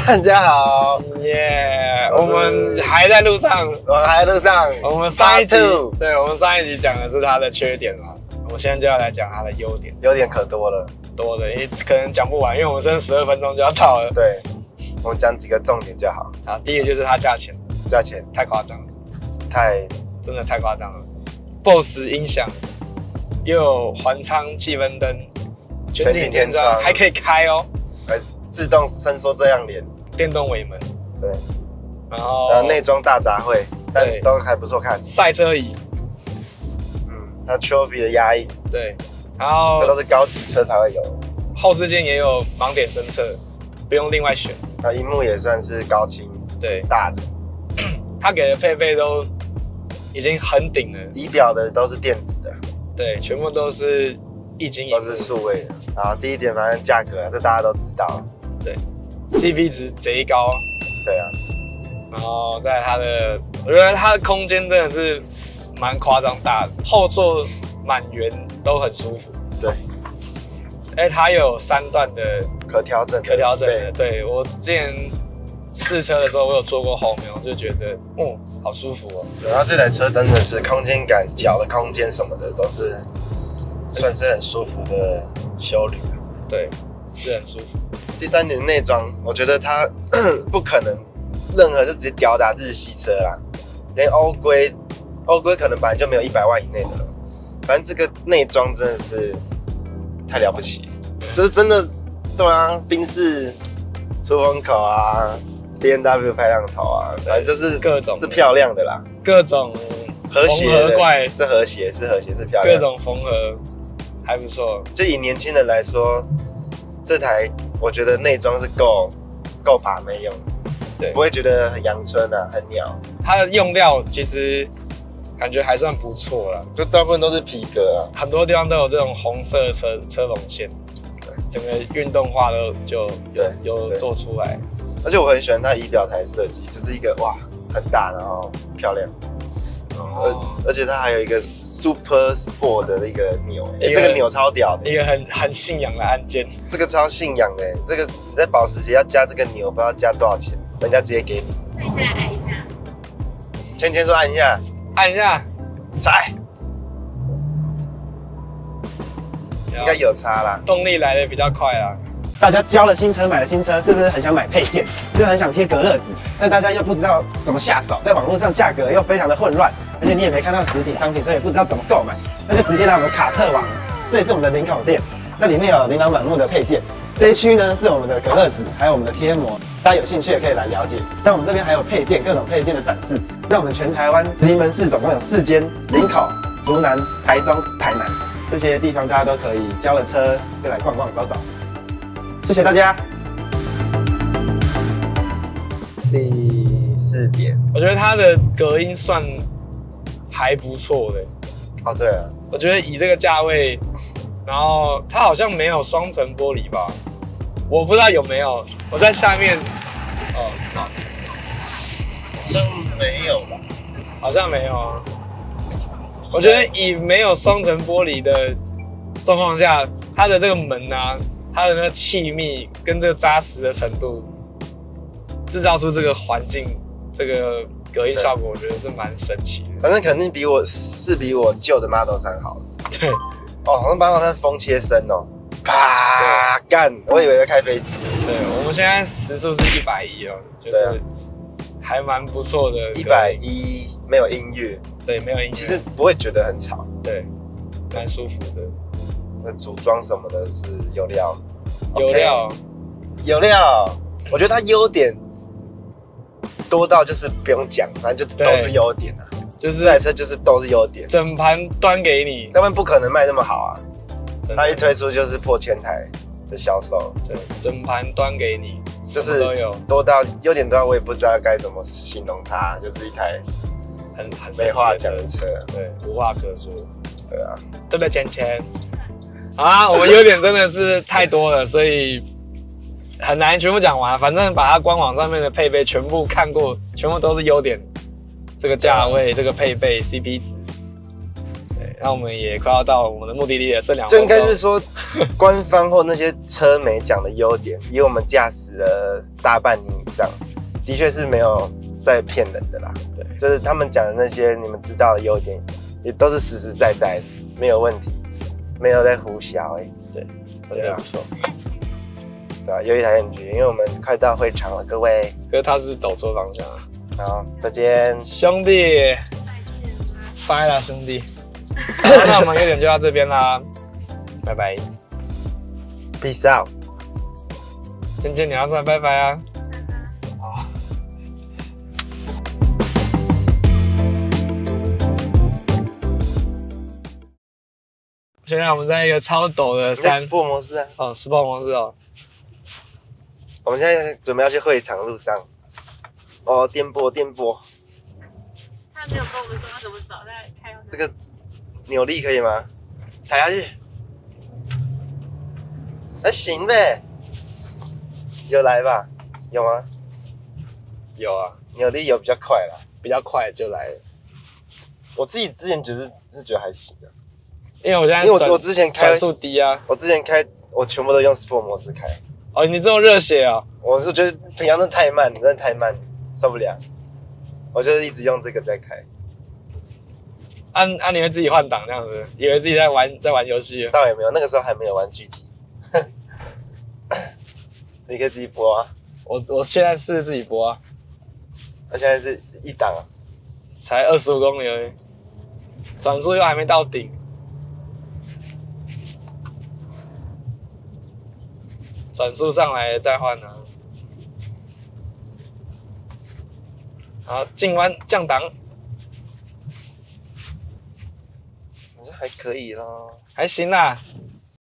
大家好，耶！我们还在路上，我们上一集，对，我们上一集讲的是他的缺点嘛，我们现在就要来讲他的优点。优点可多了，也可能讲不完，因为我们剩12分钟就要到了。对，我们讲几个重点就好。好，第一个就是它价钱太夸张了，真的太夸张了。BOSS 音响又有环舱气氛灯，全景天窗，还可以开哦，还自动伸缩遮阳帘，电动尾门，对，然后内装大杂烩，但都还不错看。赛车椅，它 Trophy 的压印，对，然后这都是高级车才会有。后视镜也有盲点侦测，不用另外选。那萤幕也算是高清，对，大的。它给的配备都已经很顶了，仪表的都是电子的，对，全部都是液晶萤幕，都是数位的。然后第一点，反正价格这大家都知道，对 ，CP 值贼高，对啊。然后在它的，我觉得它的空间真的是蛮夸张大的，后座满圆都很舒服，对。它有3段的可调整的，对，我之前试车的时候，我有坐过后面，我就觉得，好舒服哦。然后这台车真的是空间感、脚的空间什么的，都是算是很舒服的休旅。对，是很舒服。第3点内装，我觉得它不可能任何就直接吊打日系车啦，连欧规可能本来就没有100万以内的了。反正这个内装真的是太了不起，就是真的，对啊，宾士出风口啊。BMW 排量头啊，反正就是各种是漂亮的啦，各种和谐的怪，是和谐是漂亮，各种缝合还不错。就以年轻人来说，这台我觉得内装是够把妹用，对，不会觉得很阳春啊，很鸟。它的用料其实感觉还算不错啦，就大部分都是皮革啊，很多地方都有这种红色车缝线，对，整个运动化都有做出来。而且我很喜欢它仪表台设计，就是一个哇很大，然后漂亮，而且它还有一个 Super Sport 的一个钮，这个钮超屌的，一个很信仰的按键，这个超信仰的，这个你在保时捷要加这个钮，不知道加多少钱，人家直接给你。那你现在按一下，芊说按一下，踩，应该有差啦，动力来的比较快啦。大家交了新车，买了新车，是不是很想买配件？是不是很想贴隔热纸？但大家又不知道怎么下手，在网络上价格又非常的混乱，而且你也没看到实体商品，所以也不知道怎么购买，那就直接来我们卡特网，这也是我们的林口店，那里面有琳琅满目的配件。这一区呢是我们的隔热纸，还有我们的贴膜，大家有兴趣也可以来了解。那我们这边还有配件，各种配件的展示。那我们全台湾直营门市总共有4间，林口、竹南、台中、台南这些地方，大家都可以交了车就来逛逛走走。谢谢大家。第4点，我觉得它的隔音算还不错的。哦，对啊，我觉得以这个价位，然后它好像没有双层玻璃吧？我不知道有没有。我在下面，好像没有吧？好像没有啊。我觉得以没有双层玻璃的状况下，它的这个门啊。它的那个气密跟这个扎实的程度，制造出这个环境、这个隔音效果，我觉得是蛮神奇的。反正肯定比我旧的 Model 3好了。对，好像 Model 3风切声哦，啪干，我以为在开飞机。对，我们现在时速是110哦，就是还蛮不错的。110没有音乐，对，没有音乐，其实不会觉得很吵，对，蛮舒服的。那组装什么的是有料，有料。我觉得它优点多到就是不用讲，反正就都是优点啊。就是这台车就是都是优点，整盘端给你，要不然不可能卖那么好啊。它一推出就是破1000台的销售，对，整盘端给你，就是都有，多到优点多到我也不知道该怎么形容它，就是一台很没话讲的车，对，无话可说。对啊，对不对，芊？啊，我们优点真的是太多了，所以很难全部讲完。反正把它官网上面的配备全部看过，全部都是优点。这个价位，这个配备 ，CP 值。对，那我们也快要到我们的目的地了，剩2分钟。就应该是说，官方或那些车媒讲的优点，以我们驾驶了大半年以上，的确是没有在骗人的啦。对，就是他们讲的那些你们知道的优点，也都是实实在在的，没有问题，没有在胡瞎对，真的不错。对啊，又一台 NG，因为我们快到会场了，各位。可是他是走错方向了。好，再见，兄弟，拜啦，兄弟。好，那我们优点就到这边啦，拜拜。 ，peace out。芊芊，你要出来拜拜啊。好。现在我们在一个超陡的你在山 Sport 模式啊？哦，Sport 模式哦。我们现在准备要去会场路上。哦，颠簸颠簸，他没有跟我们说要怎么走，再开到这个扭力可以吗？踩下去，还行呗。有来吧？有吗？有啊，扭力有比较快啦。比较快就来了。我自己之前觉得还行的，因为我现在因为我之前开转速低啊。我之前开我全部都用 Sport 模式开，哦，你这么热血哦。我是觉得平常真的太慢，真的太慢，受不了。我就是一直用这个在开，你会自己换挡这样子，以为自己在玩游戏。倒也没有，那个时候还没有玩具体。你可以自己播啊，我现在是自己播啊，那现在是一档啊，才25公里而已，转速又还没到顶，转速上来再换啊。好，进弯降档，好像还可以咯。还行啦。